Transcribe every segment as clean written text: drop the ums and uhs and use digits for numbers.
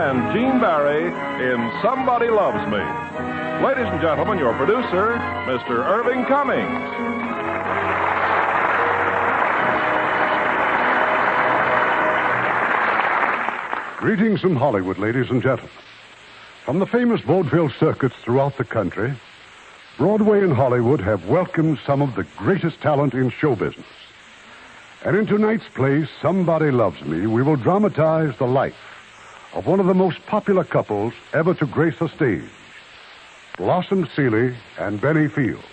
and Gene Barry in Somebody Loves Me. Ladies and gentlemen, your producer, Mr. Irving Cummings. Greetings from Hollywood, ladies and gentlemen. From the famous vaudeville circuits throughout the country, Broadway and Hollywood have welcomed some of the greatest talent in show business. And in tonight's play, Somebody Loves Me, we will dramatize the life of one of the most popular couples ever to grace a stage, Blossom Seeley and Benny Fields.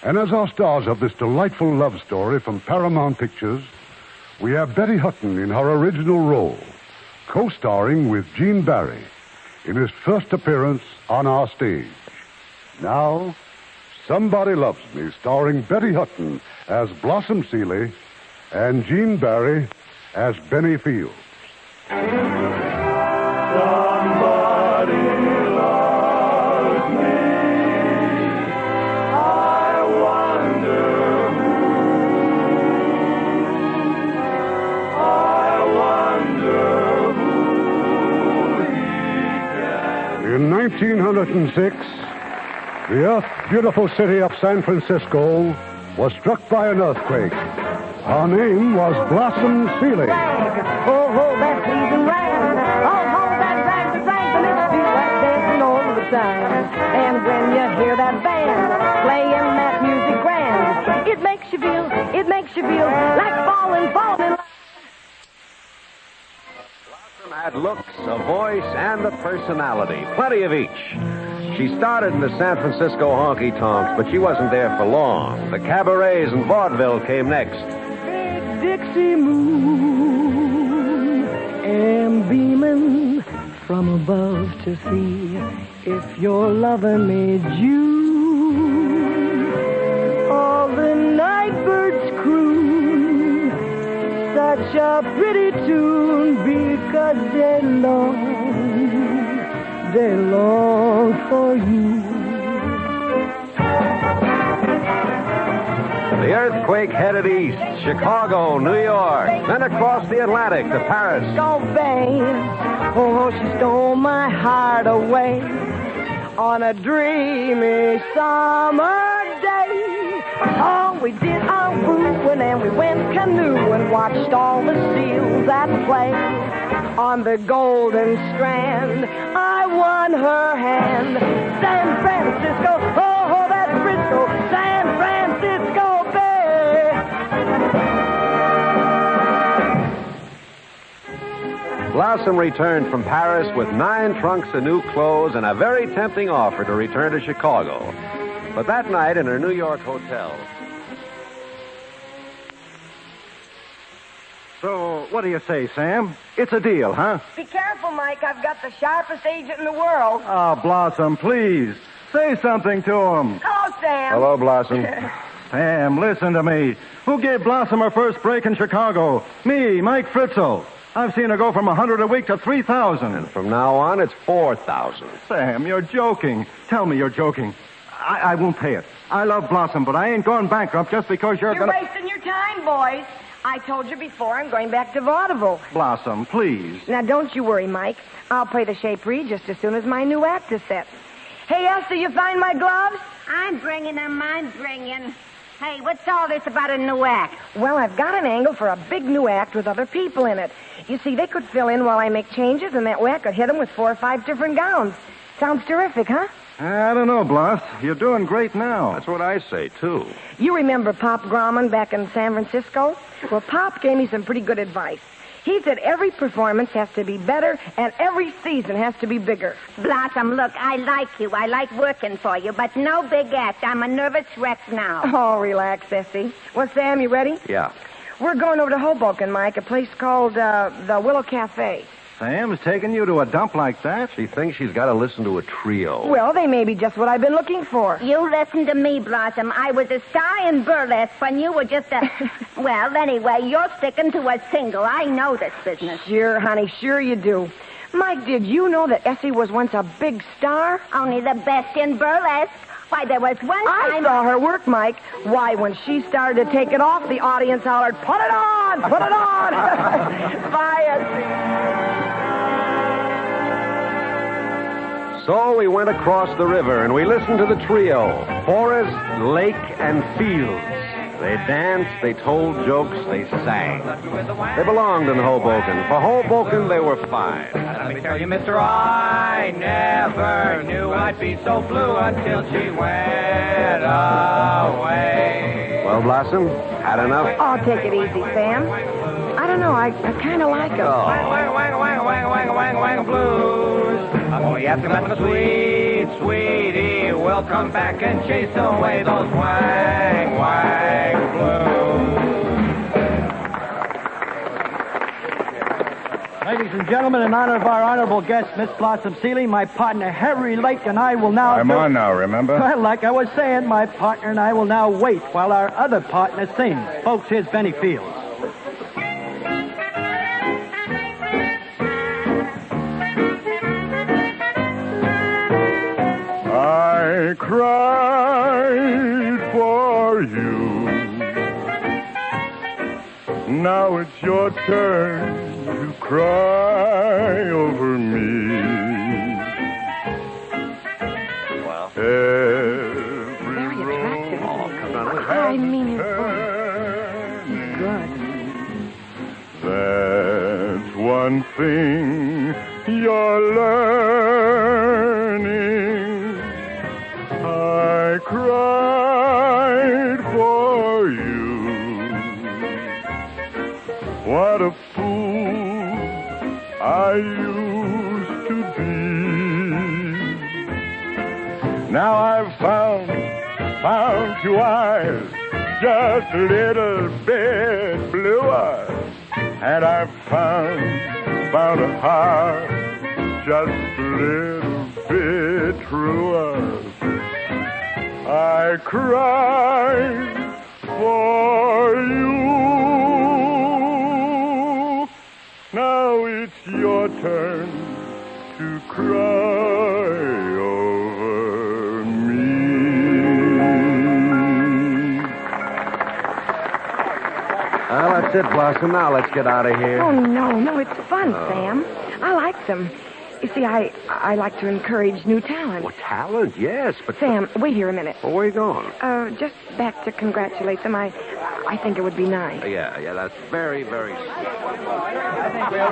And as our stars of this delightful love story from Paramount Pictures, we have Betty Hutton in her original role, co-starring with Gene Barry in his first appearance on our stage. Now, Somebody Loves Me, starring Betty Hutton as Blossom Seeley and Gene Barry as Benny Fields. Somebody loves me. I wonder who. I wonder who he can. In 1906, the earth-beautiful city of San Francisco was struck by an earthquake. Her name was Blossom Seeley. Oh, ho, that pleasing rag. Oh, ho, that rag, the rag, the makes you like dancing all the time. And when you hear that band playing that music grand, it makes you feel like falling in love. Blossom had looks, a voice, and a personality. Plenty of each. She started in the San Francisco honky-tonks, but she wasn't there for long. The cabarets and vaudeville came next. Big Dixie moon am beaming from above to see if you're loving me, June. All the night birds croon such a pretty tune because they long for you. The earthquake headed east, Chicago, New York, then across the Atlantic to Paris. So bang, oh, she stole my heart away on a dreamy summer day. Oh, we did our wooing and we went canoeing, watched all the seals at play. On the Golden Strand, I won her hand. San Francisco, oh, that's Frisco, San Francisco Bay. Blossom returned from Paris with 9 trunks of new clothes and a very tempting offer to return to Chicago. But that night in her New York hotel... So, what do you say, Sam? It's a deal, huh? Be careful, Mike. I've got the sharpest agent in the world. Ah, Blossom, please. Say something to him. Hello, Sam. Hello, Blossom. Sam, listen to me. Who gave Blossom her first break in Chicago? Me, Mike Fritzl. I've seen her go from 100 a week to 3,000. And from now on, it's 4,000. Sam, you're joking. Tell me you're joking. I won't pay it. I love Blossom, but I ain't going bankrupt just because you're gonna... wasting your time, boys. I told you before I'm going back to vaudeville. Blossom, please. Now, don't you worry, Mike. I'll play the Shapery just as soon as my new act is set. Hey, Esther, you find my gloves? I'm bringing them. Hey, what's all this about a new act? Well, I've got an angle for a big new act with other people in it. You see, they could fill in while I make changes, and that way I could hit them with 4 or 5 different gowns. Sounds terrific, huh? I don't know, Bloss. You're doing great now. That's what I say, too. You remember Pop Grauman back in San Francisco? Well, Pop gave me some pretty good advice. He said every performance has to be better and every season has to be bigger. Blossom, look, I like you. I like working for you, but no big act. I'm a nervous wreck now. Oh, relax, Essie. Well, Sam, you ready? Yeah. We're going over to Hoboken, Mike, a place called the Willow Cafe. Sam's taking you to a dump like that? She thinks she's got to listen to a trio. Well, they may be just what I've been looking for. You listen to me, Blossom. I was a star in burlesque when you were just a... Well, anyway, you're sticking to a single. I know this business. Sure, honey, sure you do. Mike, did you know that Essie was once a big star? Only the best in burlesque. Why, there was one time... I saw her work, Mike. Why, when she started to take it off, the audience hollered, "Put it on! Put it on!" Bye, Essie. So we went across the river and we listened to the trio, Forest, Lake, and Fields. They danced, they told jokes, they sang. They belonged in Hoboken. For Hoboken, they were fine. Let me tell you, mister, I never knew I'd be so blue until she went away. Well, Blossom, had enough? Oh, take it easy, Sam. I don't know. I kind of like them. Wang, blues. Oh, yes, the sweet, sweetie will come back and chase away those wang blues. Ladies and gentlemen, in honor of our honorable guest, Miss Blossom Seeley, my partner Harry Lake and I will now... I'm on now, remember? Well, like I was saying, my partner and I will now wait while our other partner sings. Folks, here's Benny Fields. I cried for you. Now it's your turn to cry over me. Well. Very attractive. I mean, his voice. He's good. That's one thing you're learning. I cried for you. What a fool I used to be. Now I've found two eyes just a little bit bluer, and I've found a heart just a little bit truer. I cried for you. Now it's your turn to cry over me. Well, that's it, Blossom. Now let's get out of here. Oh, no, it's fun, Sam. I like them. You see, I like to encourage new talent. Well, talent, yes, but... Sam, wait here a minute. Well, where are you going? Just back to congratulate them. I think it would be nice. Yeah, that's very, very sweet. I think we're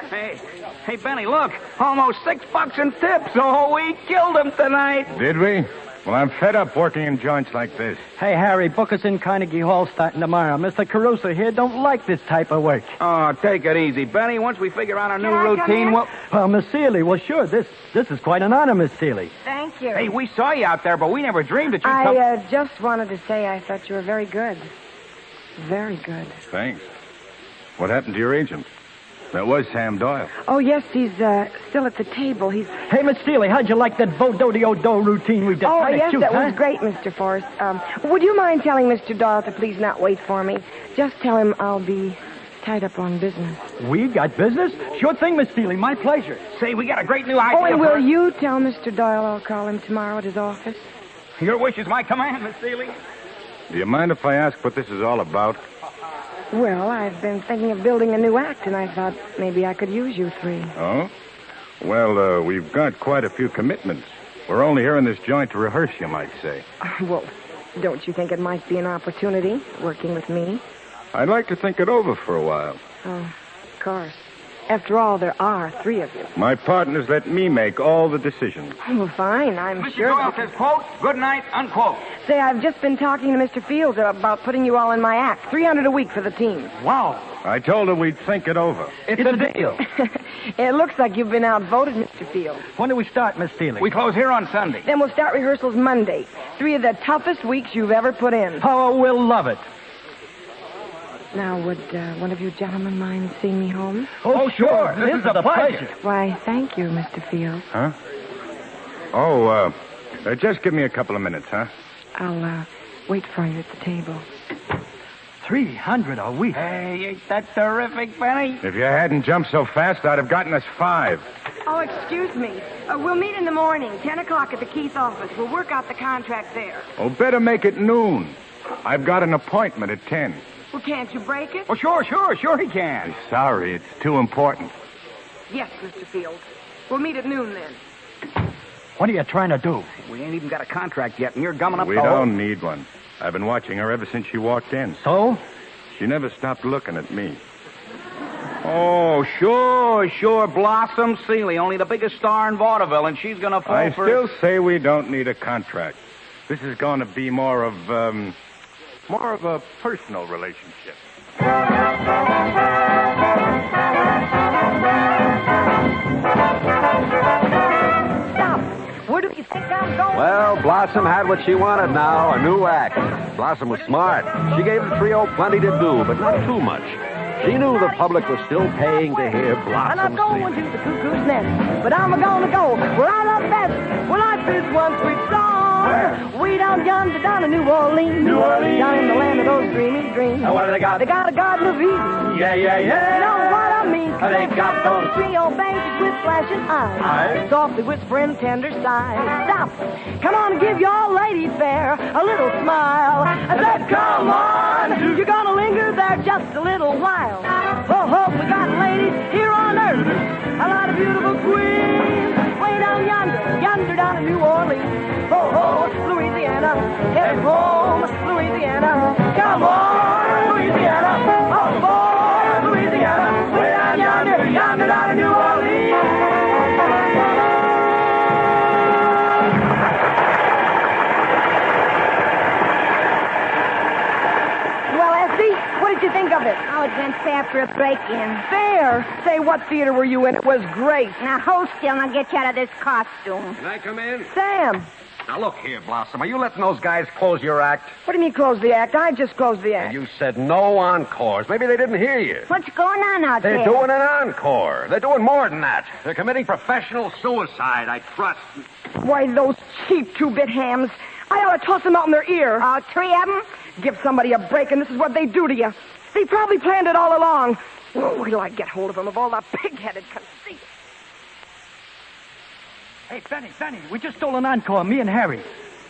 ready. Hey, Benny, look. Almost $6 in tips. Oh, we killed him tonight. Did we? Well, I'm fed up working in joints like this. Hey, Harry, book us in Carnegie Hall starting tomorrow. Mr. Caruso here don't like this type of work. Oh, take it easy, Benny. Once we figure out our new Can I come routine, in? Well, Miss Seeley, well, sure, this is quite an honor, Miss Seeley. Thank you. Hey, we saw you out there, but we never dreamed that you'd come... I just wanted to say I thought you were very good. Very good. Thanks. What happened to your agent? That was Sam Doyle. Oh, yes, he's still at the table. He's... Hey, Miss Seeley, how'd you like that Vo-Do-De-O-Do routine we did? Oh, Kinda yes, cute, that huh? was great, Mr. Forrest. Would you mind telling Mr. Doyle to please not wait for me? Just tell him I'll be tied up on business. We got business? Sure thing, Miss Seeley. My pleasure. Say, we got a great new idea. Oh, and will for... you tell Mr. Doyle I'll call him tomorrow at his office? Your wish is my command, Miss Seeley. Do you mind if I ask what this is all about? Well, I've been thinking of building a new act, and I thought maybe I could use you three. Oh? Well, we've got quite a few commitments. We're only here in this joint to rehearse, you might say. Well, don't you think it might be an opportunity, working with me? I'd like to think it over for a while. Oh, of course. After all, there are three of you. My partners let me make all the decisions. Well, fine, I'm Mr. sure. Doyle says, quote, good night, unquote. Say, I've just been talking to Mr. Fields about putting you all in my act. $300 a week for the team. Wow. I told her we'd think it over. It's a deal. It looks like you've been outvoted, Mr. Fields. When do we start, Miss Seeley? We close here on Sunday. Then we'll start rehearsals Monday. 3 of the toughest weeks you've ever put in. Oh, we'll love it. Now, would one of you gentlemen mind seeing me home? Oh, sure. This is a pleasure. Why, thank you, Mr. Fields. Huh? Oh, just give me a couple of minutes, huh? I'll wait for you at the table. $300 a week. Hey, ain't that terrific, Benny? If you hadn't jumped so fast, I'd have gotten us 5. Oh, excuse me. We'll meet in the morning, 10 o'clock at the Keith office. We'll work out the contract there. Oh, better make it noon. I've got an appointment at 10. Well, can't you break it? Oh, sure he can. Sorry, it's too important. Yes, Mr. Field. We'll meet at noon then. What are you trying to do? We ain't even got a contract yet, and you're gumming up We the whole... don't need one. I've been watching her ever since she walked in. So? She never stopped looking at me. Oh, sure, Blossom Seeley, only the biggest star in vaudeville, and she's gonna fall I for... still say we don't need a contract. This is going to be more of a personal relationship. Stop. Where do you think I'm going? Well, Blossom had what she wanted now, a new act. Blossom was smart. She gave the trio plenty to do, but not too much. She knew the public was still paying to hear I'm not Blossom going sing. to the cuckoo's nest, but I'm gonna go where I love best, where life is one sweet song. Way down yonder, down in New Orleans. Down in the land of those dreamy dreams. What do they got? They got a Garden of Eden. Yeah. You know what I mean? They got those trio banquets with flashing eyes. Softly whispering tender sighs. Stop. Come on and give your lady fair a little smile. I said, come on. You're gonna linger there just a little while. Oh, we got ladies here on earth. A lot of beautiful queens. Way down yonder down in New Orleans. Oh, Louisiana, headed home, Louisiana. Come on, Louisiana. Oh, boy, Louisiana. Way down yonder down in New Orleans. Well, Esty, what did you think of it? Oh, it went fair for a break-in. Fair. Say, what theater were you in? It was great. Now, hold still and I'll get you out of this costume. Can I come in? Sam, Now, look here, Blossom. Are you letting those guys close your act? what do you mean close the act? I just closed the act. You said no encores. Maybe they didn't hear you. What's going on out They're there? doing an encore. They're doing more than that. They're committing professional suicide, I trust. Why, those cheap two-bit hams. I ought to toss them out in their ear. All three of them? Give somebody a break, and this is what they do to you. They probably planned it all along. Oh, wait till I get hold of them, of all the pig-headed conceit. Hey, Benny, we just stole an encore, me and Harry.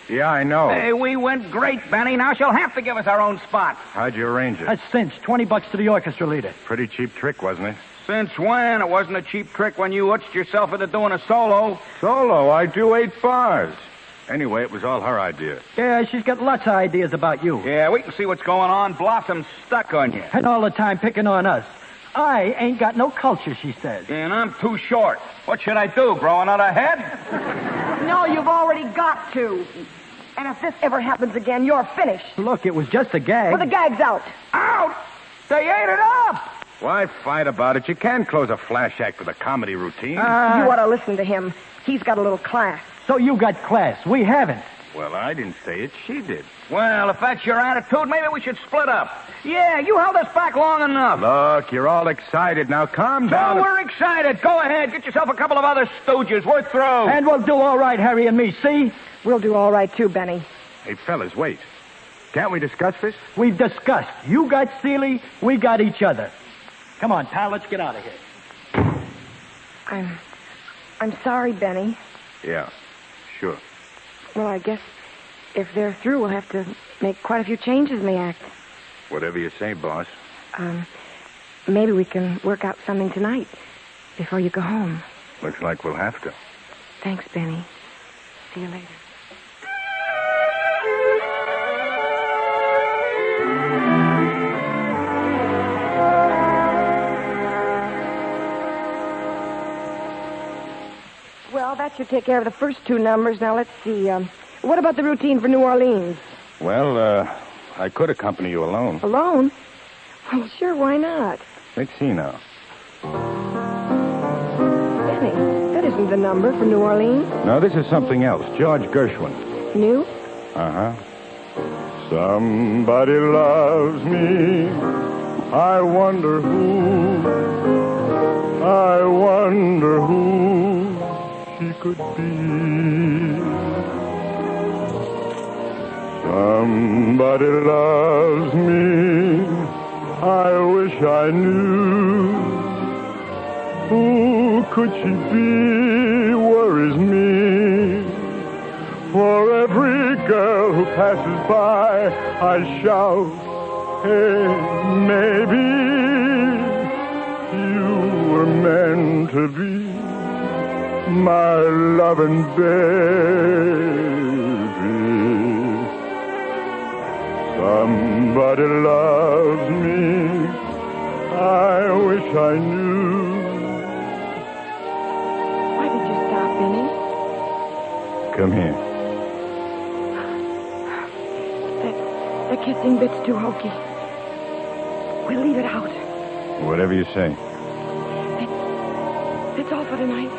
Yeah, I know. Hey, we went great, Benny. Now she'll have to give us our own spot. How'd you arrange it? That's cinched. $20 to the orchestra leader. Pretty cheap trick, wasn't it? Since when? It wasn't a cheap trick when you utched yourself into doing a solo. Solo, I do 8 bars. Anyway, it was all her idea. Yeah, she's got lots of ideas about you. Yeah, we can see what's going on. Blossom's stuck on you. And all the time picking on us. I ain't got no culture, she says. And I'm too short. What should I do, grow another head? No, you've already got to. And if this ever happens again, you're finished. Look, it was just a gag. Well, the gag's out. Out! They ate it up! Why fight about it? You can't close a flash act with a comedy routine. You ought to listen to him. He's got a little class. So you got class. We haven't. Well, I didn't say it. She did. Well, if that's your attitude, maybe we should split up. Yeah, you held us back long enough. Look, you're all excited. Now calm down. So we're excited. Go ahead. Get yourself a couple of other stooges. We're through. And we'll do all right, Harry and me, see? We'll do all right, too, Benny. Hey, fellas, wait. Can't we discuss this? We've discussed. You got Seeley, we got each other. Come on, pal, let's get out of here. I'm sorry, Benny. Yeah, sure. Well, I guess if they're through, we'll have to make quite a few changes in the act. Whatever you say, boss. Maybe we can work out something tonight before you go home. Looks like we'll have to. Thanks, Benny. See you later. Well, that should take care of the first 2 numbers. Now, let's see. What about the routine for New Orleans? Well, I could accompany you alone. Alone? Well, sure, why not? Let's see now. Benny, that isn't the number for New Orleans. No, this is something else. George Gershwin. New? Uh-huh. Somebody loves me. I wonder who. I wonder who she could be. Somebody loves me. I wish I knew. Who could she be? Worries me. For every girl who passes by, I shout, hey, maybe you were meant to be my loving baby. Somebody loves me, I wish I knew. Why did you stop, Benny? Come here. The kissing bit's too hokey. We'll leave it out. Whatever you say. It's all for tonight.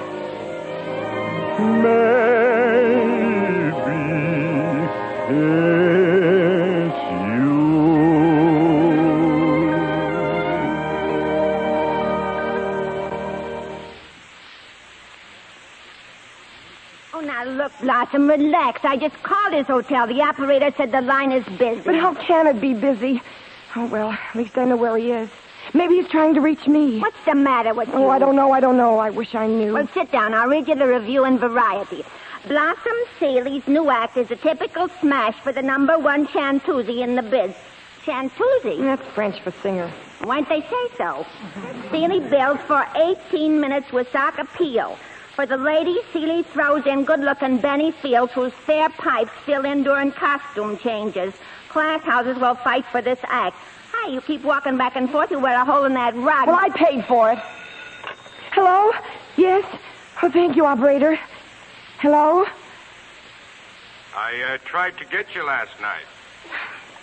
Maybe it's you. Oh, now look, Blossom, relax. I just called his hotel. The operator said the line is busy. But how can it be busy? Oh, well, at least I know where he is. Maybe he's trying to reach me. What's the matter with you? Oh, I don't know. I wish I knew. Well, sit down. I'll read you the review in Variety. Blossom Seeley's new act is a typical smash for the #1 chanteuse in the biz. Chanteuse? That's French for singer. Why'd they say so? Seeley bills for 18 minutes with sock appeal. For the ladies, Seeley throws in good-looking Benny Fields, whose fair pipes fill in during costume changes. Class houses will fight for this act. Hi, you keep walking back and forth. You wear a hole in that rug. Well, I paid for it. Hello? Yes? Oh, thank you, operator. Hello? I tried to get you last night.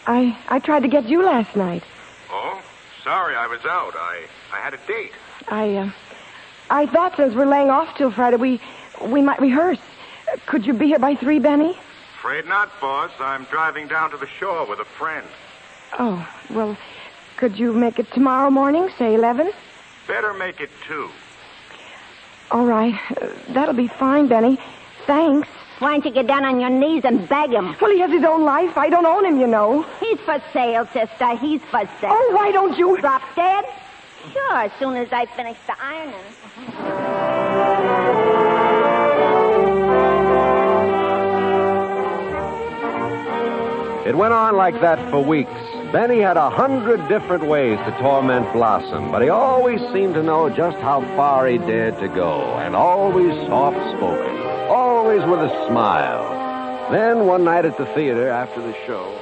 I tried to get you last night. Oh? Sorry, I was out. I had a date. I thought since we're laying off till Friday, we might rehearse. Could you be here by 3, Benny? Afraid not, boss. I'm driving down to the shore with a friend. Oh, well, could you make it tomorrow morning, say 11? Better make it 2. All right. That'll be fine, Benny. Thanks. Why don't you get down on your knees and beg him? Well, he has his own life. I don't own him, you know. He's for sale, sister. He's for sale. Oh, why don't you... Drop dead? Sure, as soon as I finish the ironing. It went on like that for weeks. Benny had 100 different ways to torment Blossom, but he always seemed to know just how far he dared to go, and always soft-spoken, always with a smile. Then one night at the theater after the show...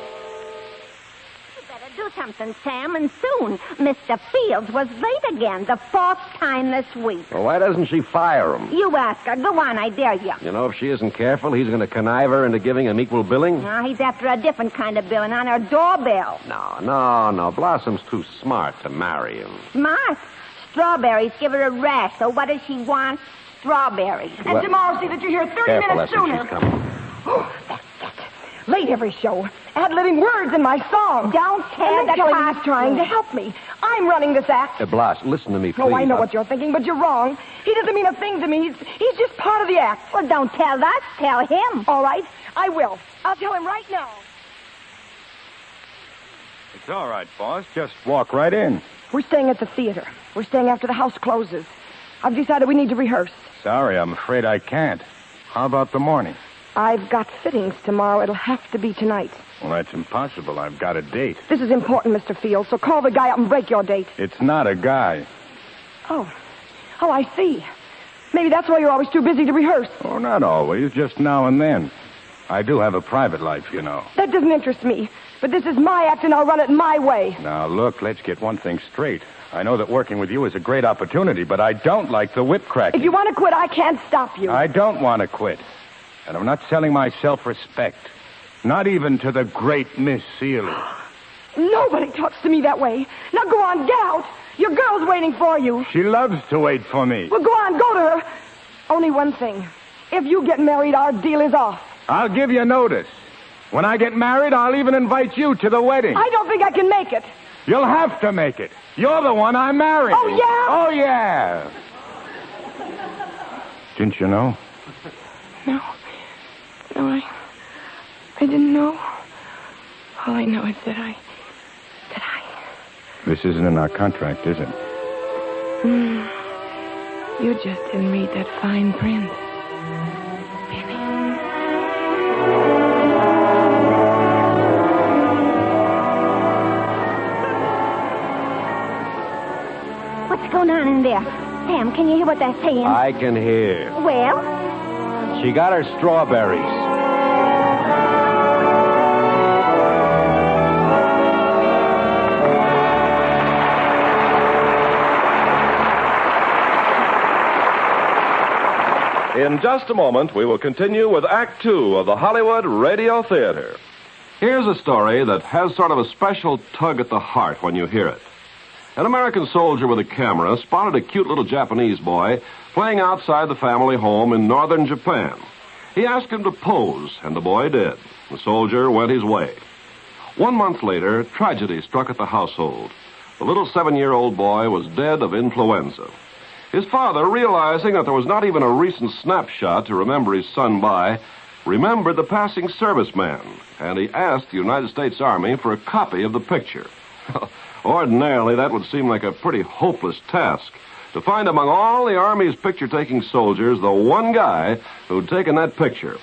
You better do something, Sam, and soon. Mr. Fields was late again, the 4th time this week. Well, why doesn't she fire him? You ask her. Go on, I dare you. You know, if she isn't careful, he's going to connive her into giving him equal billing. No, he's after a different kind of billing, on her doorbell. No. Blossom's too smart to marry him. Smart? Strawberries give her a rash, so what does she want? Strawberries. And tomorrow, see that you're here 30 minutes sooner. She's coming. Oh, that's it. Late every show. Ad-libbing words in my song. Don't tear the costume. He's trying to help me. I'm running this act. Blas, listen to me, please. Oh, I know what you're thinking, but you're wrong. He doesn't mean a thing to me. He's just part of the act. Well, don't tell us. Tell him. All right, I will. I'll tell him right now. It's all right, boss. Just walk right in. We're staying at the theater. We're staying after the house closes. I've decided we need to rehearse. Sorry, I'm afraid I can't. How about the morning? I've got fittings tomorrow. It'll have to be tonight. Well, that's impossible. I've got a date. This is important, Mr. Fields, so call the guy up and break your date. It's not a guy. Oh, I see. Maybe that's why you're always too busy to rehearse. Oh, not always. Just now and then. I do have a private life, you know. That doesn't interest me. But this is my act, and I'll run it my way. Now, look, let's get one thing straight. I know that working with you is a great opportunity, but I don't like the whip cracking. If you want to quit, I can't stop you. I don't want to quit. And I'm not selling my self-respect. Not even to the great Miss Seeley. Nobody talks to me that way. Now go on, get out. Your girl's waiting for you. She loves to wait for me. Well, go on, go to her. Only one thing. If you get married, our deal is off. I'll give you notice. When I get married, I'll even invite you to the wedding. I don't think I can make it. You'll have to make it. You're the one I'm marrying. Oh, yeah? Oh, yeah. Didn't you know? No, I didn't know. All I know is that I... This isn't in our contract, is it? You just didn't read that fine print. Benny. What's going on in there? Sam, can you hear what they're saying? I can hear. Well? She got her strawberries. In just a moment, we will continue with Act Two of the Hollywood Radio Theater. Here's a story that has sort of a special tug at the heart when you hear it. An American soldier with a camera spotted a cute little Japanese boy playing outside the family home in northern Japan. He asked him to pose, and the boy did. The soldier went his way. 1 month later, tragedy struck at the household. The little 7-year-old boy was dead of influenza. His father, realizing that there was not even a recent snapshot to remember his son by, remembered the passing serviceman, and he asked the United States Army for a copy of the picture. Ordinarily, that would seem like a pretty hopeless task, to find among all the Army's picture-taking soldiers the one guy who'd taken that picture.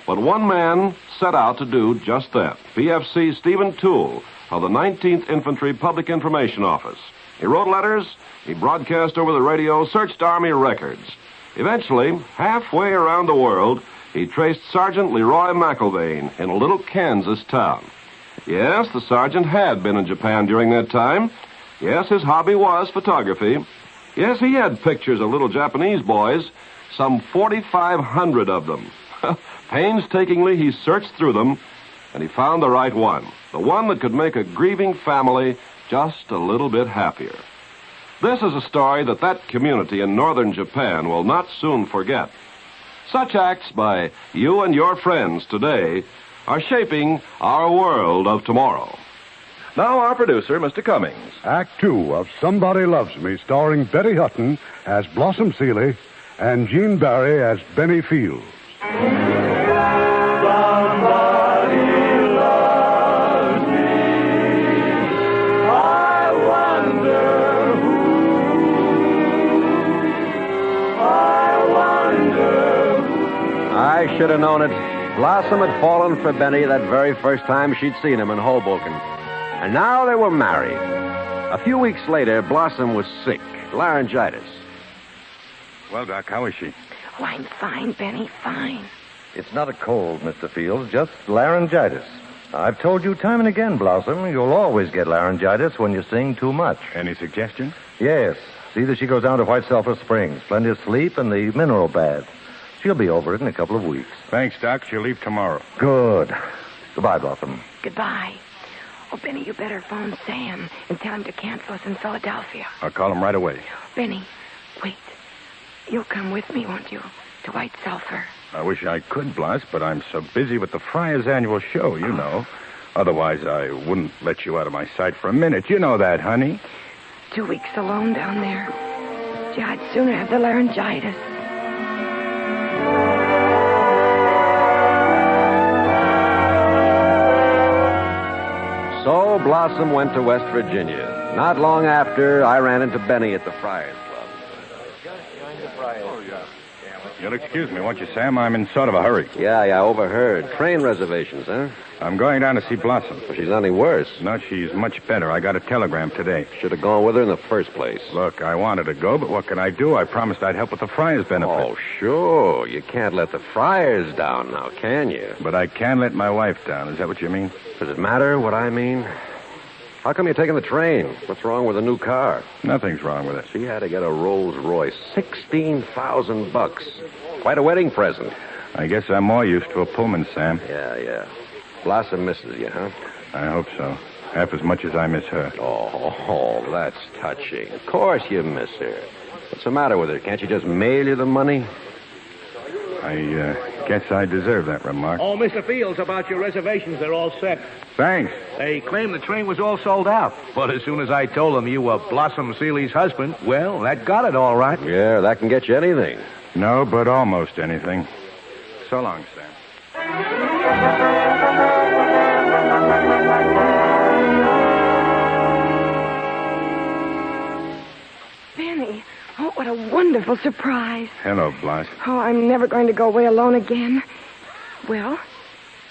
But one man set out to do just that, PFC Stephen Toole of the 19th Infantry Public Information Office. He wrote letters, he broadcast over the radio, searched Army records. Eventually, halfway around the world, he traced Sergeant Leroy McIlvaine in a little Kansas town. Yes, the sergeant had been in Japan during that time. Yes, his hobby was photography. Yes, he had pictures of little Japanese boys, some 4,500 of them. Painstakingly, he searched through them, and he found the right one, the one that could make a grieving family just a little bit happier. This is a story that community in northern Japan will not soon forget. Such acts by you and your friends today are shaping our world of tomorrow. Now our producer, Mr. Cummings. Act Two of Somebody Loves Me, starring Betty Hutton as Blossom Seeley and Gene Barry as Benny Fields. I should have known it. Blossom had fallen for Benny that very first time she'd seen him in Hoboken. And now they were married. A few weeks later, Blossom was sick, laryngitis. Well, Doc, how is she? Oh, I'm fine, Benny, fine. It's not a cold, Mr. Fields, just laryngitis. I've told you time and again, Blossom, you'll always get laryngitis when you sing too much. Any suggestion? Yes. See that she goes down to White Sulphur Springs. Plenty of sleep and the mineral bath. She'll be over it in a couple of weeks. Thanks, Doc. She'll leave tomorrow. Good. Goodbye, Blossom. Goodbye. Oh, Benny, you better phone Sam and tell him to cancel us in Philadelphia. I'll call him right away. Benny, wait. You'll come with me, won't you, to White Sulphur? I wish I could, Blas, but I'm so busy with the Friars' annual show, you know. Otherwise, I wouldn't let you out of my sight for a minute. You know that, honey. 2 weeks alone down there. Gee, I'd sooner have the laryngitis. So Blossom went to West Virginia. Not long after, I ran into Benny at the Friars Club. You'll excuse me, won't you, Sam? I'm in sort of a hurry. Yeah, overheard. Train reservations, huh? I'm going down to see Blossom. Well, she's not any worse. No, she's much better. I got a telegram today. Should have gone with her in the first place. Look, I wanted to go, but what can I do? I promised I'd help with the Friars' benefit. Oh, sure. You can't let the Friars down now, can you? But I can let my wife down. Is that what you mean? Does it matter what I mean? How come you're taking the train? What's wrong with the new car? Nothing's wrong with it. She had to get a Rolls Royce. $16,000. Quite a wedding present. I guess I'm more used to a Pullman, Sam. Yeah. Blossom misses you, huh? I hope so. Half as much as I miss her. Oh, that's touching. Of course you miss her. What's the matter with her? Can't she just mail you the money? I guess I deserve that remark. Oh, Mr. Fields, about your reservations, they're all set. Thanks. They claim the train was all sold out. But as soon as I told them you were Blossom Seeley's husband, well, that got it all right. Yeah, that can get you anything. No, but almost anything. So long, Sam. Benny, oh, what a wonderful surprise. Hello, Blas. Oh, I'm never going to go away alone again. Well,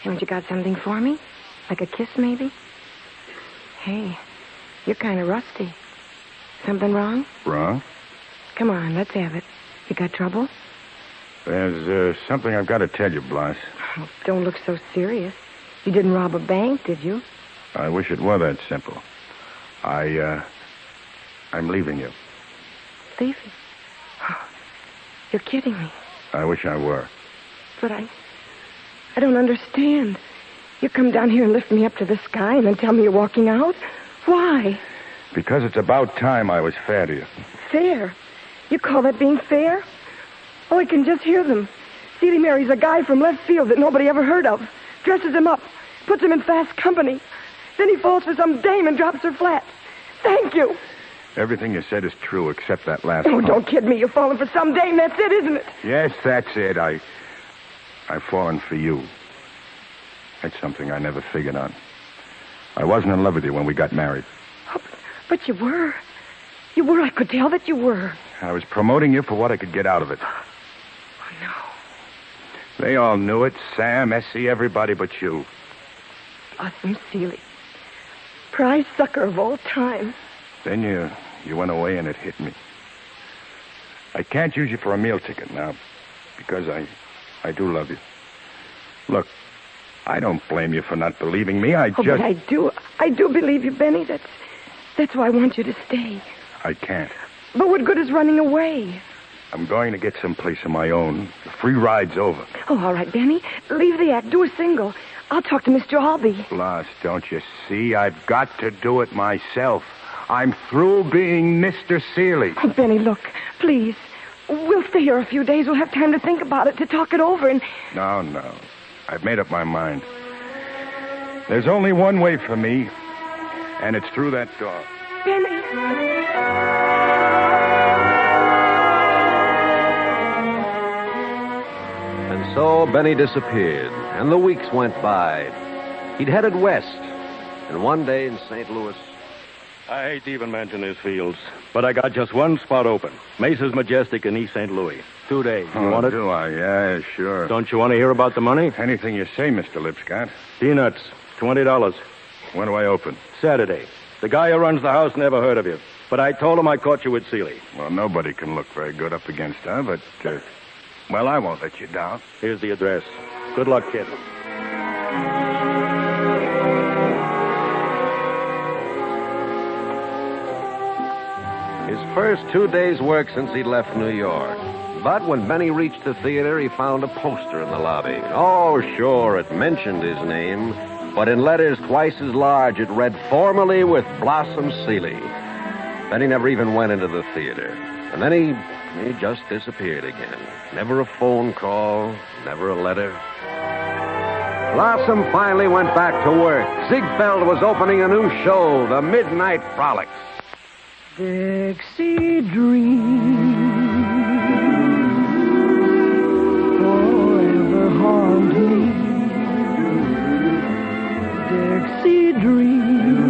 haven't you got something for me? Like a kiss, maybe? Hey, you're kind of rusty. Something wrong? Wrong? Come on, let's have it. You got trouble? There's something I've got to tell you, Blas. Oh, don't look so serious. You didn't rob a bank, did you? I wish it were that simple. I'm leaving you. Leaving? Oh, you're kidding me. I wish I were. But I don't understand. You come down here and lift me up to the sky and then tell me you're walking out? Why? Because it's about time I was fair to you. Fair? You call that being fair? Oh, I can just hear them. Celie marries a guy from left field that nobody ever heard of. Dresses him up. Puts him in fast company. Then he falls for some dame and drops her flat. Thank you. Everything you said is true except that last Oh, part. don't kid me. You're falling for some dame. That's it, isn't it? Yes, that's it. I've fallen for you. That's something I never figured out. I wasn't in love with you when we got married. Oh, but you were. You were. I could tell that you were. I was promoting you for what I could get out of it. Oh, no. They all knew it. Sam, Essie, everybody but you. Awesome, Celie. Prize sucker of all time. Then you went away and it hit me. I can't use you for a meal ticket now because I do love you. Look, I don't blame you for not believing me. But I do. I do believe you, Benny. That's why I want you to stay. I can't. But what good is running away? I'm going to get someplace of my own. The free ride's over. Oh, all right, Benny. Leave the act. Do a single. I'll talk to Mr. Albee. Blas, don't you see? I've got to do it myself. I'm through being Mr. Seeley. Oh, Benny, look, please. We'll stay here a few days. We'll have time to think about it, to talk it over, and... No. I've made up my mind. There's only one way for me, and it's through that door. Benny. And so Benny disappeared, and the weeks went by. He'd headed west, and one day in St. Louis... I hate to even mention these fields, but I got just one spot open. Mesa's Majestic in East St. Louis. 2 days. You want it? Do I? Yeah, sure. Don't you want to hear about the money? Anything you say, Mr. Lipscott. Peanuts. $20. When do I open? Saturday. The guy who runs the house never heard of you. But I told him I caught you with Celie. Well, nobody can look very good up against her, but... well, I won't let you down. Here's the address. Good luck, kid. His first 2 days' work since he'd left New York. But when Benny reached the theater, he found a poster in the lobby. Oh, sure, it mentioned his name, but in letters twice as large, it read, "Formerly with Blossom Seeley." Benny never even went into the theater. And then he just disappeared again. Never a phone call, never a letter. Blossom finally went back to work. Ziegfeld was opening a new show, The Midnight Frolics. Dixie dreams forever haunt me. Dixie dreams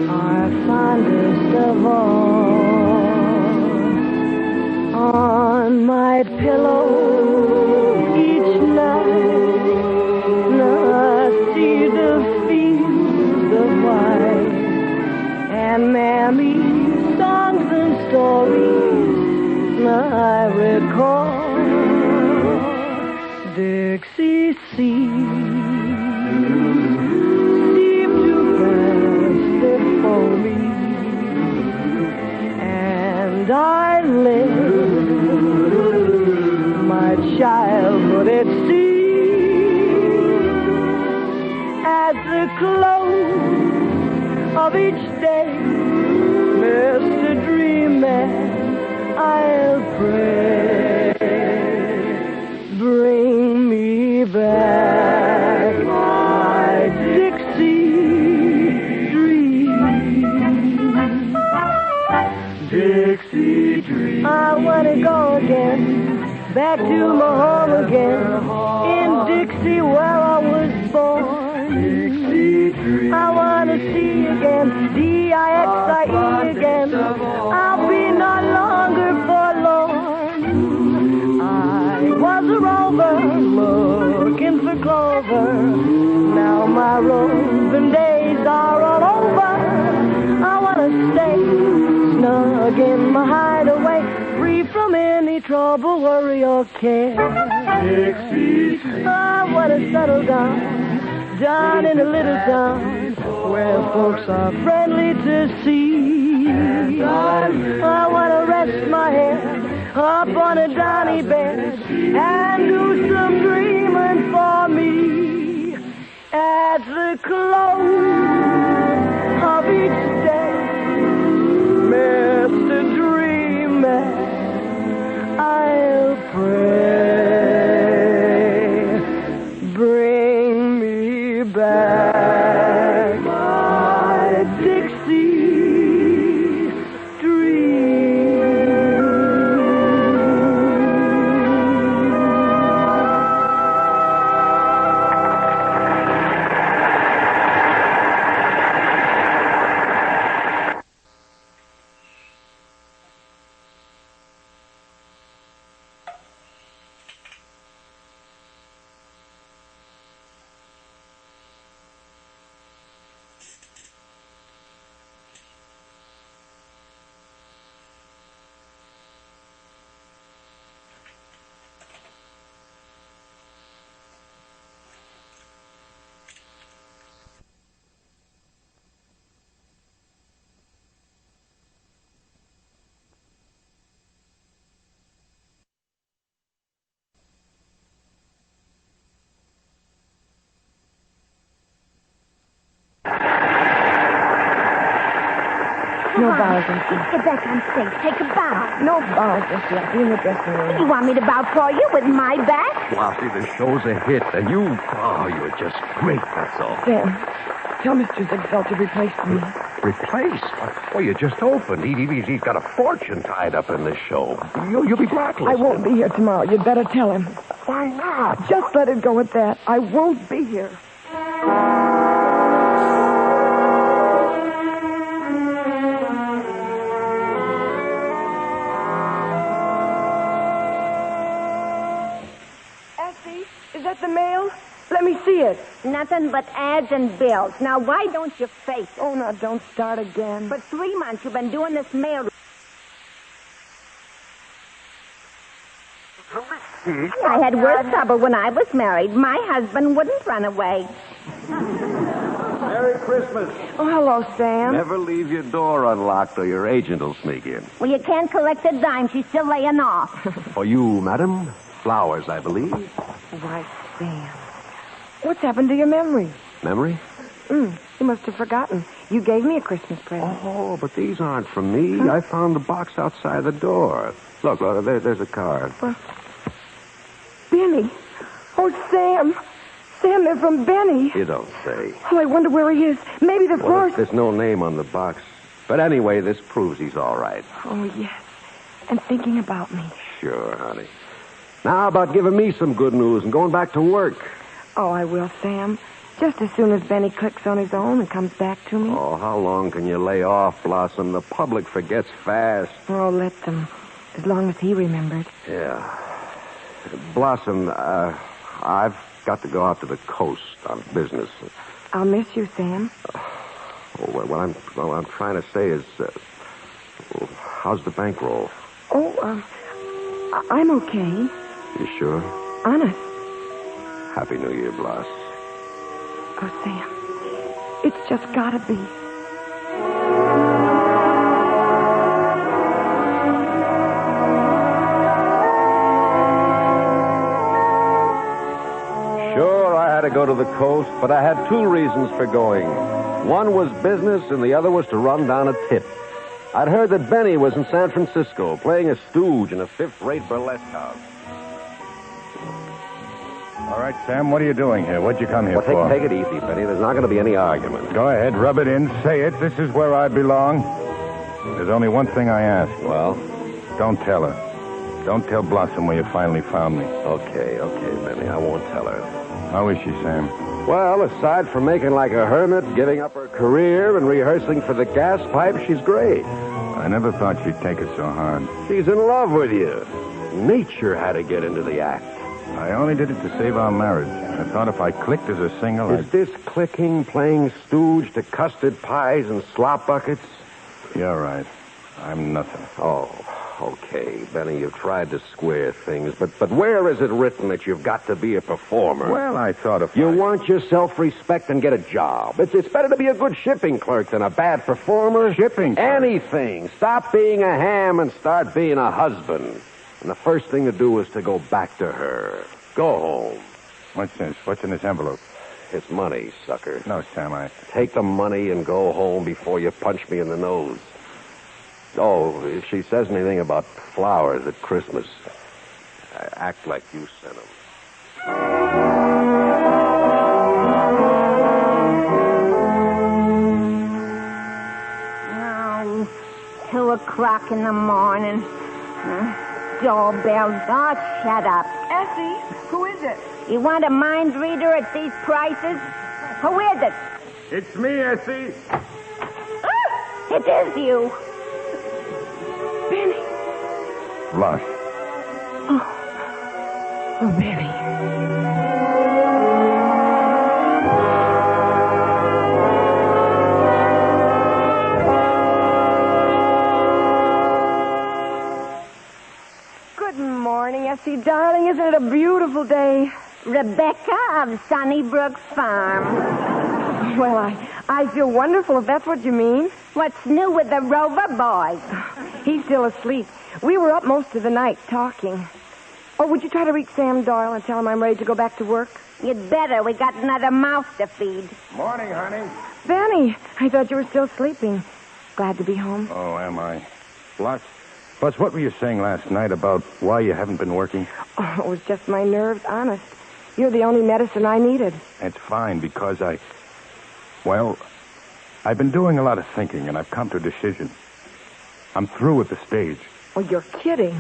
are fondest of all. On my pillow each night, I see the fields of white. And Mammy's songs and stories I recall. Dixie seems to pass before me, and I live my childhood, it seems, at the close of each day, Mr. Dreamer, I'll pray. Bring me back my Dixie dream. Dixie dream. I want to go again, back to my home again, in Dixie where I was born. Dixie dream. I want to see again, D-I-X-I-E again. I'll be no longer forlorn. I was a rover looking for clover. Now my roving days are all over. I want to stay snug snug in my hideaway, free from any trouble, worry, or care. Dixie, I want to settle down in a little town where folks are friendly to see. I want to rest my head up on a downy bed and do some dreaming for me. At the close of each day, Mr. Dreamer, I'll pray. Bring me back my Dixie dream. No bows just yet. Get back on stage. Take a bow. No bows just yet. Be in the dressing room. You want me to bow for you with my back? Flossie, the show's a hit, and you're just great, that's all. Sam, tell Mr. Ziegfeld to replace me. Replace? Well, you just opened. He's got a fortune tied up in this show. You'll be blacklisted. I won't be here tomorrow. You'd better tell him. Why not? Just let it go at that. I won't be here. Is that the mail? Let me see it. Nothing but ads and bills. Now, why don't you face it? Oh, now, don't start again. For 3 months, you've been doing this mail. I had worse trouble when I was married. My husband wouldn't run away. Merry Christmas. Oh, hello, Sam. Never leave your door unlocked or your agent will sneak in. Well, you can't collect a dime. She's still laying off. For you, madam. Flowers, I believe. Why, Sam. What's happened to your memory? Memory? You must have forgotten. You gave me a Christmas present. Oh, but these aren't from me. Huh? I found the box outside the door. Look, there's a card. Well, Benny. Oh, Sam. Sam, they're from Benny. You don't say. Oh, I wonder where he is. Maybe the first... There's no name on the box. But anyway, this proves he's all right. Oh, yes. And thinking about me. Sure, honey. Now, how about giving me some good news and going back to work? Oh, I will, Sam. Just as soon as Benny clicks on his own and comes back to me. Oh, how long can you lay off, Blossom? The public forgets fast. Oh, let them. As long as he remembered. Yeah. Blossom, I've got to go out to the coast on business. I'll miss you, Sam. What I'm trying to say is, how's the bankroll? Oh, I'm okay. You sure? Honest. Happy New Year, Bloss. Oh, Sam. It's just gotta be. Sure, I had to go to the coast, but I had 2 reasons for going. One was business, and the other was to run down a tip. I'd heard that Benny was in San Francisco, playing a stooge in a 5th-rate burlesque house. All right, Sam, what are you doing here? What'd you come here for? Take it easy, Benny. There's not going to be any argument. Go ahead, rub it in, say it. This is where I belong. There's only one thing I ask. Well? Don't tell her. Don't tell Blossom where you finally found me. Okay, Benny. I won't tell her. How is she, Sam? Well, aside from making like a hermit, giving up her career, and rehearsing for the gas pipe, she's great. I never thought she'd take it so hard. She's in love with you. Nature had to get into the act. I only did it to save our marriage. I thought if I clicked as a single, Is this clicking, playing stooge to custard pies and slop buckets? You're right. I'm nothing. Oh, okay, Benny, you've tried to square things, but where is it written that you've got to be a performer? Well, I thought if You want your self-respect and get a job. It's better to be a good shipping clerk than a bad performer. Shipping clerk? Anything. Stop being a ham and start being a husband. And the first thing to do is to go back to her. Go home. What's this? What's in this envelope? It's money, sucker. No, Sam, Take the money and go home before you punch me in the nose. Oh, if she says anything about flowers at Christmas, act like you sent them. Oh, 2 o'clock in the morning. Doorbells. Oh, shut up. Essie, who is it? You want a mind reader at these prices? Who is it? It's me, Essie. Oh, it is you. Benny. Blush. Oh, Benny. Good morning, Essie, darling. Isn't it a beautiful day? Rebecca of Sunnybrook Farm. Well, I feel wonderful, if that's what you mean. What's new with the Rover boys? He's still asleep. We were up most of the night talking. Oh, would you try to reach Sam Doyle and tell him I'm ready to go back to work? You'd better. We got another mouth to feed. Morning, honey. Benny, I thought you were still sleeping. Glad to be home. Oh, am I? Blush, what were you saying last night about why you haven't been working? Oh, it was just my nerves, honest. You're the only medicine I needed. It's fine because I've been doing a lot of thinking, and I've come to a decision. I'm through with the stage. Oh, you're kidding.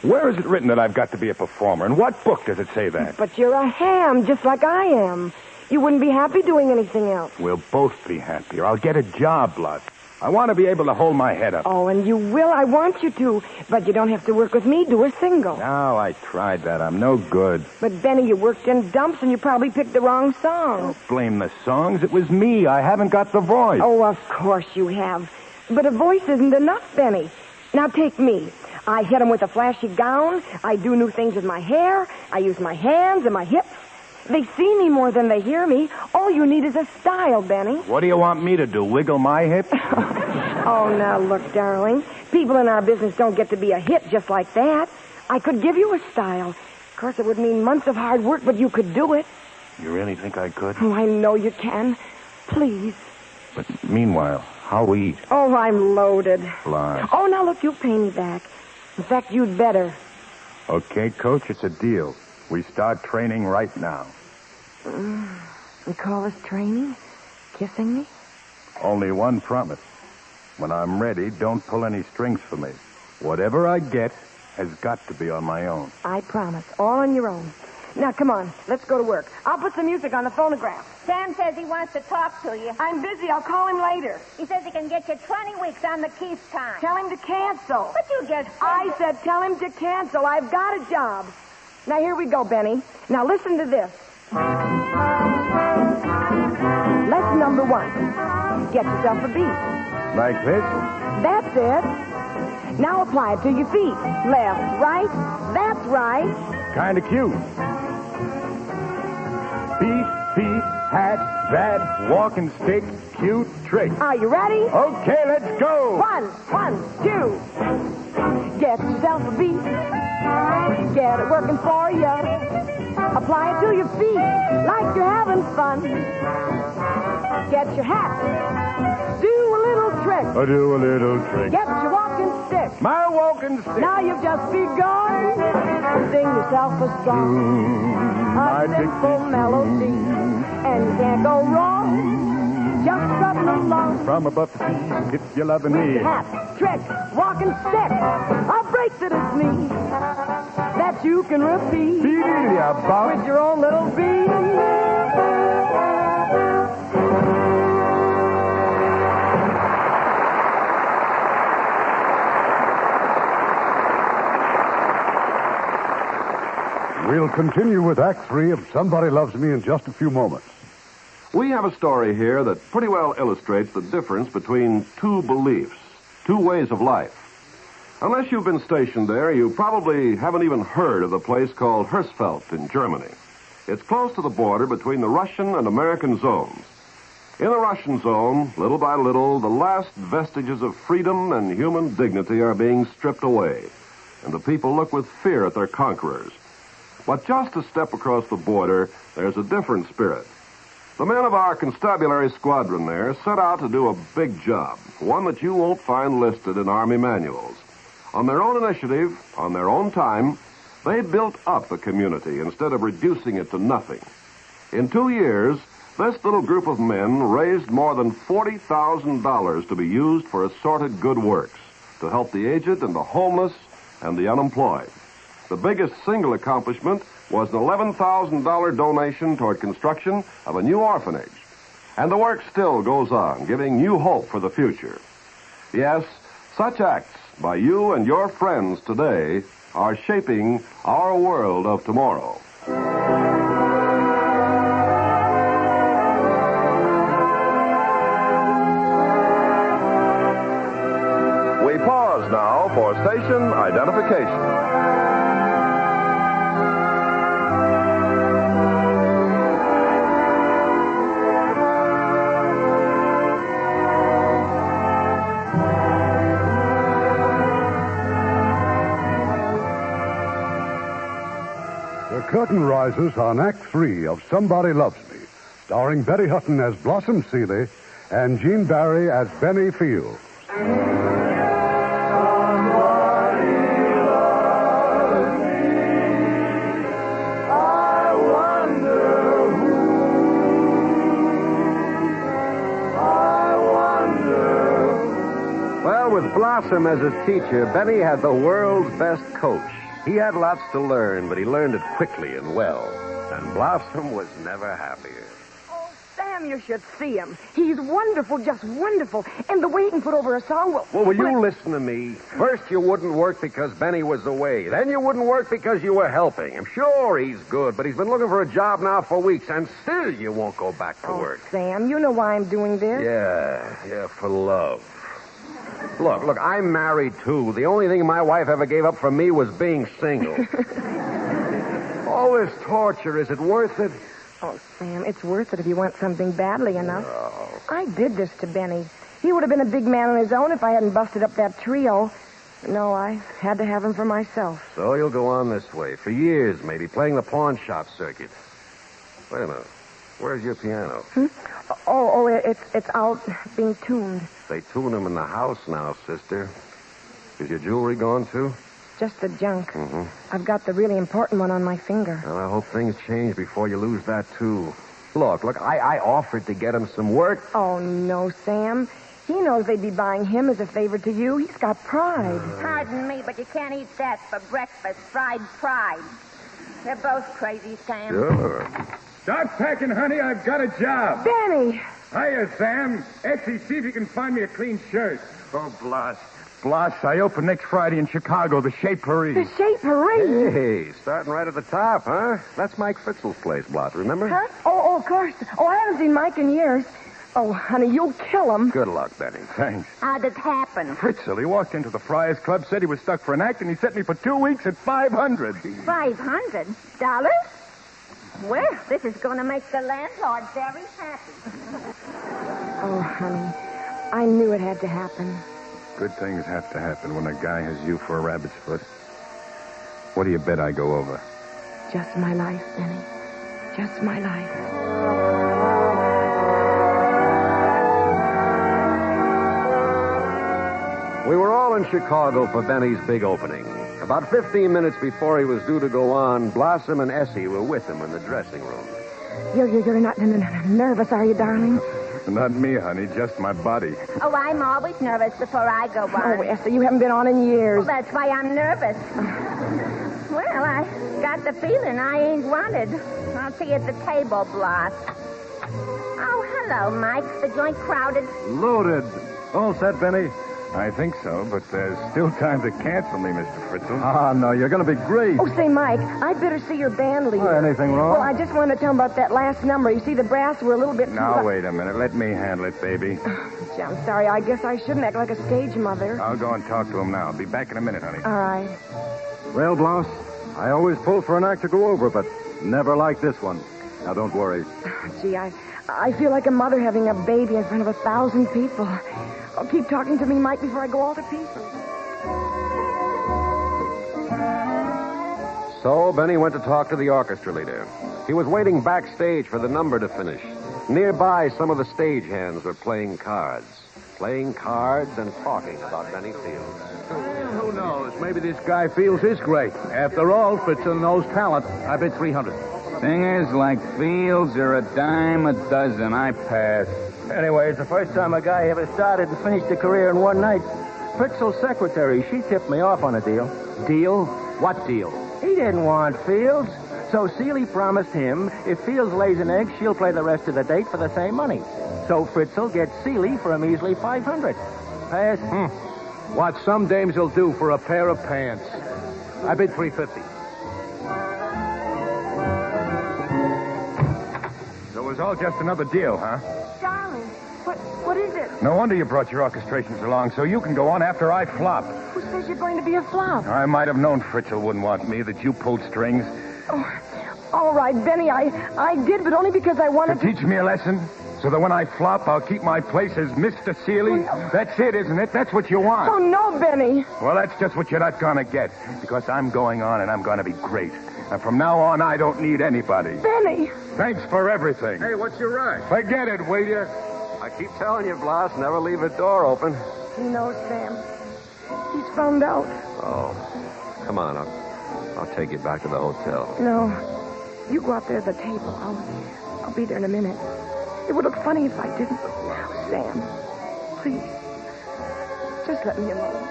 Where is it written that I've got to be a performer? In what book does it say that? But you're a ham, just like I am. You wouldn't be happy doing anything else. We'll both be happier. I'll get a job, Blush. I want to be able to hold my head up. Oh, and you will. I want you to. But you don't have to work with me. Do a single. No, I tried that. I'm no good. But, Benny, you worked in dumps and you probably picked the wrong song. Don't blame the songs. It was me. I haven't got the voice. Oh, of course you have. But a voice isn't enough, Benny. Now take me. I hit him with a flashy gown. I do new things with my hair. I use my hands and my hips. They see me more than they hear me. All you need is a style, Benny. What do you want me to do, wiggle my hips? Oh, now look, darling. People in our business don't get to be a hit just like that. I could give you a style. Of course, it would mean months of hard work, but you could do it. You really think I could? Oh, I know you can. Please. But meanwhile, how'll we eat? Oh, I'm loaded. Blush. Oh, now look, you'll pay me back. In fact, you'd better. Okay, Coach, it's a deal. We start training right now. You call this training? Kissing me? Only one promise. When I'm ready, don't pull any strings for me. Whatever I get has got to be on my own. I promise. All on your own. Now, come on. Let's go to work. I'll put some music on the phonograph. Sam says he wants to talk to you. I'm busy. I'll call him later. He says he can get you 20 weeks on the Keith time. Tell him to cancel. But you just said I said tell him to cancel. I've got a job. Now, here we go, Benny. Now, listen to this. Lesson number 1. Get yourself a beat. Like this? That's it. Now apply it to your feet. Left, right. That's right. Kind of cute. Feet, hat, that, walking stick, cute trick. Are you ready? Okay, let's go. 1, 2. Get yourself a beat. Get it working for you. Apply it to your feet like you're having fun. Get your hat. Do a little trick. I do a little trick. Get your walking stick. My walking stick. Now you've just begun. Sing yourself a song. A simple melody. And you can't go wrong. Just strutting along. From above the sea, if you're loving me. Hat, trick, walking stick. A break that is me. That you can repeat. With your own little beat. We'll continue with Act 3 of Somebody Loves Me in just a few moments. We have a story here that pretty well illustrates the difference between two beliefs. two ways of life. Unless you've been stationed there, you probably haven't even heard of the place called Hersfeld in Germany. It's close to the border between the Russian and American zones. In the Russian zone, little by little, the last vestiges of freedom and human dignity are being stripped away, and the people look with fear at their conquerors. But just a step across the border, there's a different spirit. The men of our constabulary squadron there set out to do a big job, one that you won't find listed in Army manuals. On their own initiative, on their own time, they built up the community instead of reducing it to nothing. In 2 years, this little group of men raised more than $40,000 to be used for assorted good works, to help the aged and the homeless and the unemployed. The biggest single accomplishment was an $11,000 donation toward construction of a new orphanage. And the work still goes on, giving new hope for the future. Yes, such acts by you and your friends today are shaping our world of tomorrow. We pause now for station identification. The curtain rises on Act 3 of Somebody Loves Me, starring Betty Hutton as Blossom Seeley and Gene Barry as Benny Fields. Well, with Blossom as his teacher, Benny had the world's best coach. He had lots to learn, but he learned it quickly and well. And Blossom was never happier. Oh, Sam, you should see him. He's wonderful, just wonderful. And the way he can put over a song will... Well, will you listen to me? First, you wouldn't work because Benny was away. Then you wouldn't work because you were helping him. Sure, he's good, but he's been looking for a job now for weeks, and still you won't go back to work. Sam, you know why I'm doing this. Yeah, for love. Look, I'm married, too. The only thing my wife ever gave up for me was being single. All this torture, is it worth it? Oh, Sam, it's worth it if you want something badly enough. Oh. I did this to Benny. He would have been a big man on his own if I hadn't busted up that trio. No, I had to have him for myself. So you'll go on this way, for years maybe, playing the pawn shop circuit. Wait a minute. Where's your piano? Oh, it's out being tuned. They tune them in the house now, sister. Is your jewelry gone, too? Just the junk. Mm-hmm. I've got the really important one on my finger. Well, I hope things change before you lose that, too. Look, I offered to get him some work. Oh, no, Sam. He knows they'd be buying him as a favor to you. He's got pride. Pardon me, but you can't eat that for breakfast. Fried pride. They're both crazy, Sam. Sure. Start packing, honey. I've got a job. Benny! Hiya, Sam. Exie, see if you can find me a clean shirt. Oh, Blas, I open next Friday in Chicago, the Chez Paris. The Chez Paris? Hey, starting right at the top, huh? That's Mike Fritzel's place, Blas, remember? Huh? Oh, of course. Oh, I haven't seen Mike in years. Oh, honey, you'll kill him. Good luck, Benny. Thanks. How'd it happen? Fritzel, he walked into the Friars Club, said he was stuck for an act, and he set me for 2 weeks at $500. $500? Well, this is going to make the landlord very happy. Oh, honey, I knew it had to happen. Good things have to happen when a guy has you for a rabbit's foot. What do you bet I go over? Just my life, Benny. Just my life. We were all in Chicago for Benny's big opening. About 15 minutes before he was due to go on, Blossom and Essie were with him in the dressing room. You're not nervous, are you, darling? Not me, honey, just my body. Oh, I'm always nervous before I go on. Oh, Essie, you haven't been on in years. Well, that's why I'm nervous. Well, I got the feeling I ain't wanted. I'll see you at the table, Blas. Oh, hello, Mike. The joint crowded? Loaded. All set, Benny. I think so, but there's still time to cancel me, Mr. Fritzl. Ah, no, you're going to be great. Oh, say, Mike, I'd better see your band leader. Anything wrong? Well, I just wanted to tell him about that last number. You see, the brass were a little bit too... Now, wait a minute. Let me handle it, baby. Gee, I'm sorry. I guess I shouldn't act like a stage mother. I'll go and talk to him now. I'll be back in a minute, honey. All right. Well, Bloss, I always pull for an act to go over, but never like this one. Now, don't worry. Gee, I feel like a mother having a baby in front of 1,000 people. Oh, keep talking to me, Mike, before I go all to pieces. So Benny went to talk to the orchestra leader. He was waiting backstage for the number to finish. Nearby, some of the stagehands were playing cards. Playing cards and talking about Benny Fields. Who knows? Maybe this guy Fields is great. After all, Fritzl knows talent. I bet 300. Thing is, like Fields, are a dime a dozen. I pass. Anyway, it's the first time a guy ever started and finished a career in one night. Fritzl's secretary, she tipped me off on a deal. Deal? What deal? He didn't want Fields, so Seeley promised him if Fields lays an egg, she'll play the rest of the date for the same money. So Fritzl gets Seeley for a measly $500. Pass. What some dames will do for a pair of pants. I bid $350. So it was all just another deal, huh? Darling, what is it? No wonder you brought your orchestrations along, so you can go on after I flop. Who says you're going to be a flop? I might have known Fritzl wouldn't want me, that you pulled strings. Oh, all right, Benny, I did, but only because I wanted to... teach me a lesson? So that when I flop, I'll keep my place as Mr. Seeley? That's it, isn't it? That's what you want. Oh, no, Benny. Well, that's just what you're not going to get, because I'm going on and I'm going to be great. And from now on, I don't need anybody. Benny! Thanks for everything. Hey, what's your rush? Forget it, will you? I keep telling you, Bloss, never leave a door open. He knows, Sam. He's found out. Oh, come on. I'll take you back to the hotel. No. You go out there at the table. I'll be there in a minute. It would look funny if I didn't. Now, Sam, please. Just let me alone.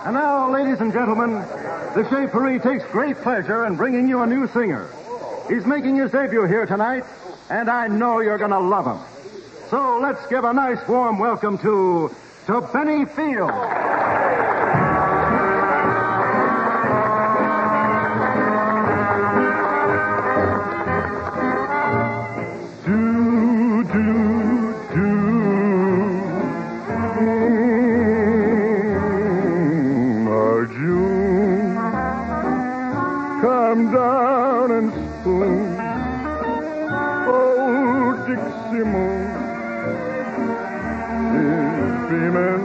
And now, ladies and gentlemen, the Chez Paris takes great pleasure in bringing you a new singer. He's making his debut here tonight, and I know you're going to love him. So let's give a nice warm welcome to Benny Fields. Come down and spoon old Dixie Moon is beaming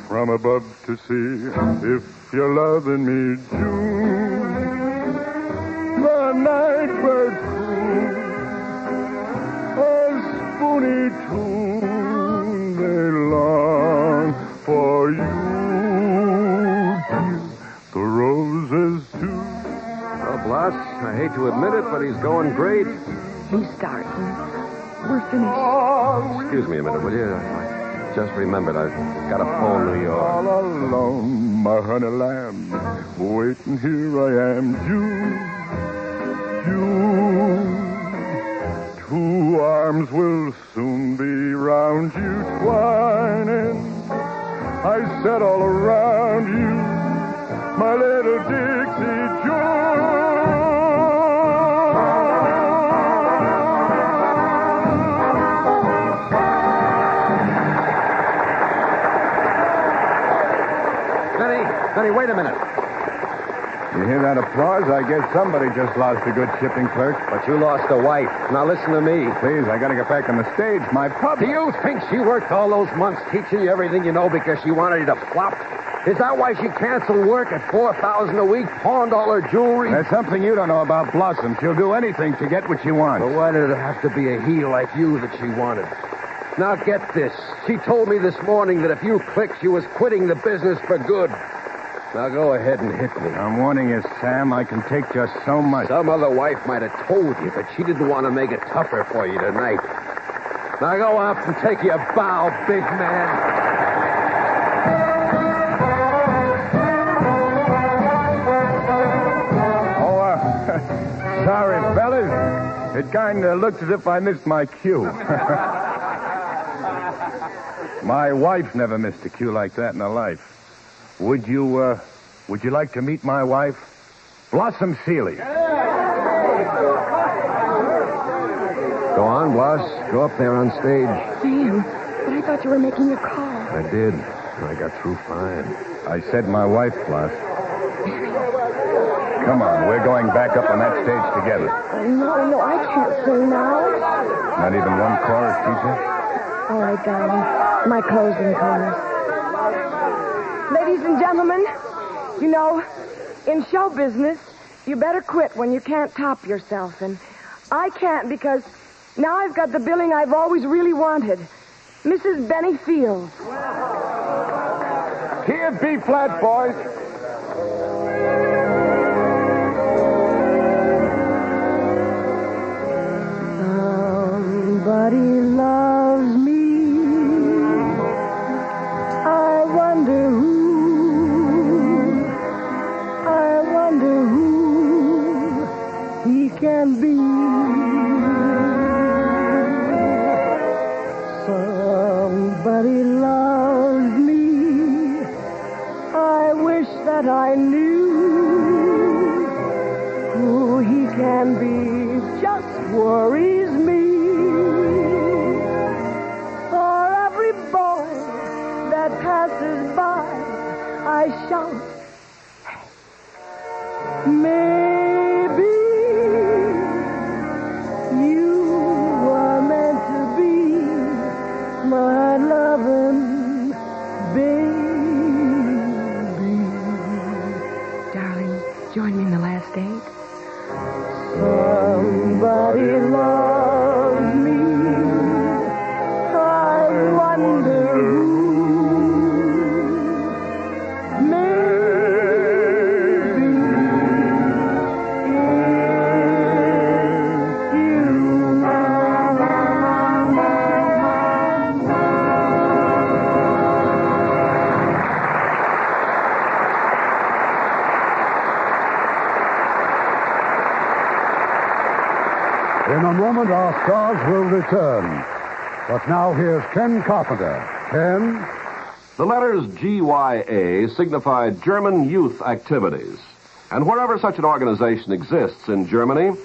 from above to see if you're loving me, June. The night bird croon a spoony tune, they long for you. The roses too. Well, Bloss, I hate to admit it, but he's going great. He's starting. We're finished. Excuse me a minute, will you? I just remembered I've got to phone New York. All alone, my honey lamb, waiting here I am, June. 2 arms will soon be round you, twining. I said all around you, my little Dixie June. Benny, wait a minute. You hear that applause? I guess somebody just lost a good shipping clerk. But you lost a wife. Now listen to me. Please, I got to get back on the stage. My pub. Do you think she worked all those months teaching you everything you know because she wanted you to flop? Is that why she canceled work at $4,000 a week, pawned all her jewelry? There's something you don't know about Blossom. She'll do anything to get what she wants. But why did it have to be a heel like you that she wanted? Now get this. She told me this morning that if you clicked, she was quitting the business for good. Now go ahead and hit me. I'm warning you, Sam. I can take just so much. Some other wife might have told you, but she didn't want to make it tougher for you tonight. Now go out and take your bow, big man. Sorry, fellas. It kind of looks as if I missed my cue. My wife never missed a cue like that in her life. Would you like to meet my wife? Blossom Seeley. Go on, Bloss. Go up there on stage. Sam, but I thought you were making a call. I did. I got through fine. I said my wife, Bloss. Come on, we're going back up on that stage together. No, I can't sing now. Not even one chorus, teacher? All right, darling. My closing chorus. Ladies and gentlemen, you know, in show business, you better quit when you can't top yourself. And I can't because now I've got the billing I've always really wanted. Mrs. Benny Fields. Key of B flat, boys. Somebody loves me. I wonder who he can be. Somebody loves me. I wish that I knew who he can be. Just worries me. For every boy that passes by, I shout, maybe you were meant to be my loving baby. Darling, join me in the last date. Somebody loves me. I wonder who. In a moment, our stars will return. But now here's Ken Carpenter. Ken? The letters GYA signify German Youth Activities. And wherever such an organization exists in Germany,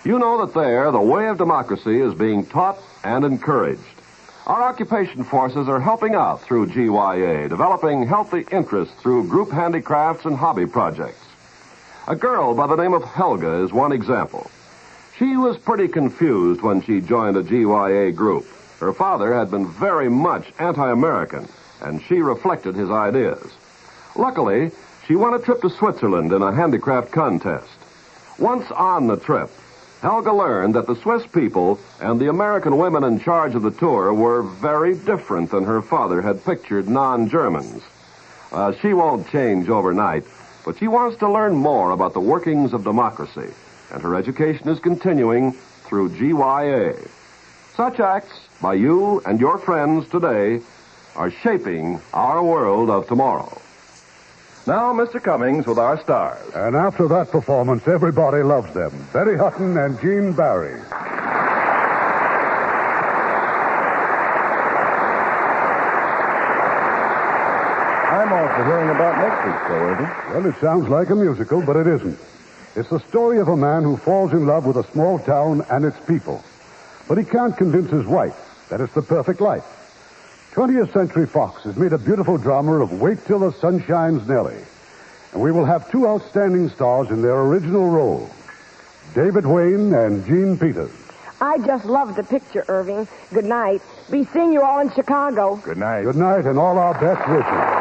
you know that there the way of democracy is being taught and encouraged. Our occupation forces are helping out through GYA, developing healthy interest through group handicrafts and hobby projects. A girl by the name of Helga is one example. She was pretty confused when she joined a GYA group. Her father had been very much anti-American, and she reflected his ideas. Luckily, she won a trip to Switzerland in a handicraft contest. Once on the trip, Helga learned that the Swiss people and the American women in charge of the tour were very different than her father had pictured non-Germans. She won't change overnight, but she wants to learn more about the workings of democracy, and her education is continuing through GYA. Such acts by you and your friends today are shaping our world of tomorrow. Now, Mr. Cummings with our stars. And after that performance, everybody loves them. Betty Hutton and Gene Barry. I'm all for hearing about next week's show, Irving. Well, it sounds like a musical, but it isn't. It's the story of a man who falls in love with a small town and its people. But he can't convince his wife that it's the perfect life. 20th Century Fox has made a beautiful drama of Wait Till the Sun Shines Nellie. And we will have two outstanding stars in their original role, David Wayne and Gene Peters. I just love the picture, Irving. Good night. Be seeing you all in Chicago. Good night. Good night, and all our best wishes.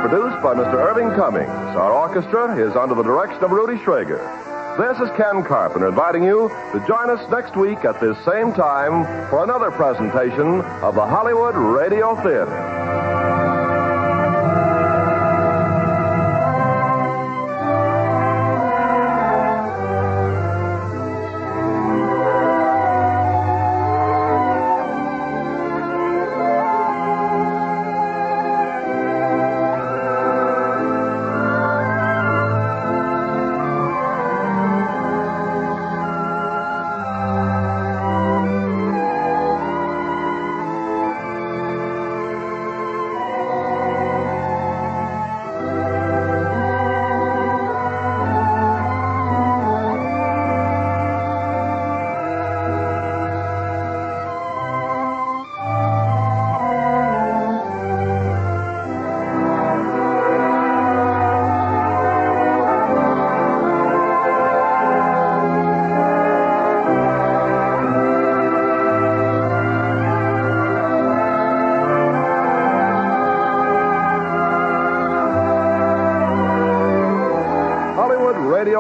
Produced by Mr. Irving Cummings. Our orchestra is under the direction of Rudy Schrager. This is Ken Carpenter inviting you to join us next week at this same time for another presentation of the Hollywood Radio Theater.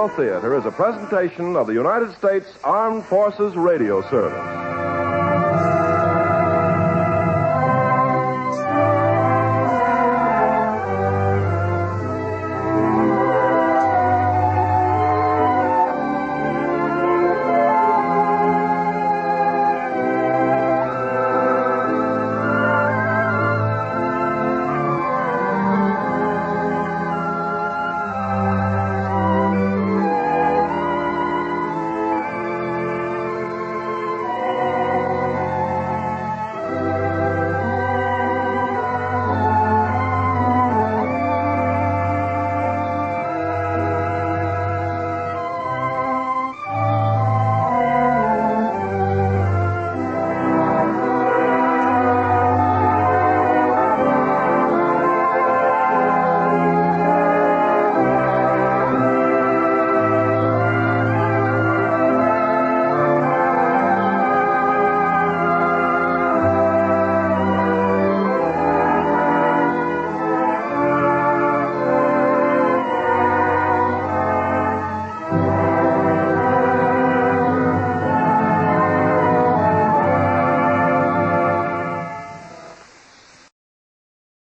Radio Theater is a presentation of the United States Armed Forces Radio Service.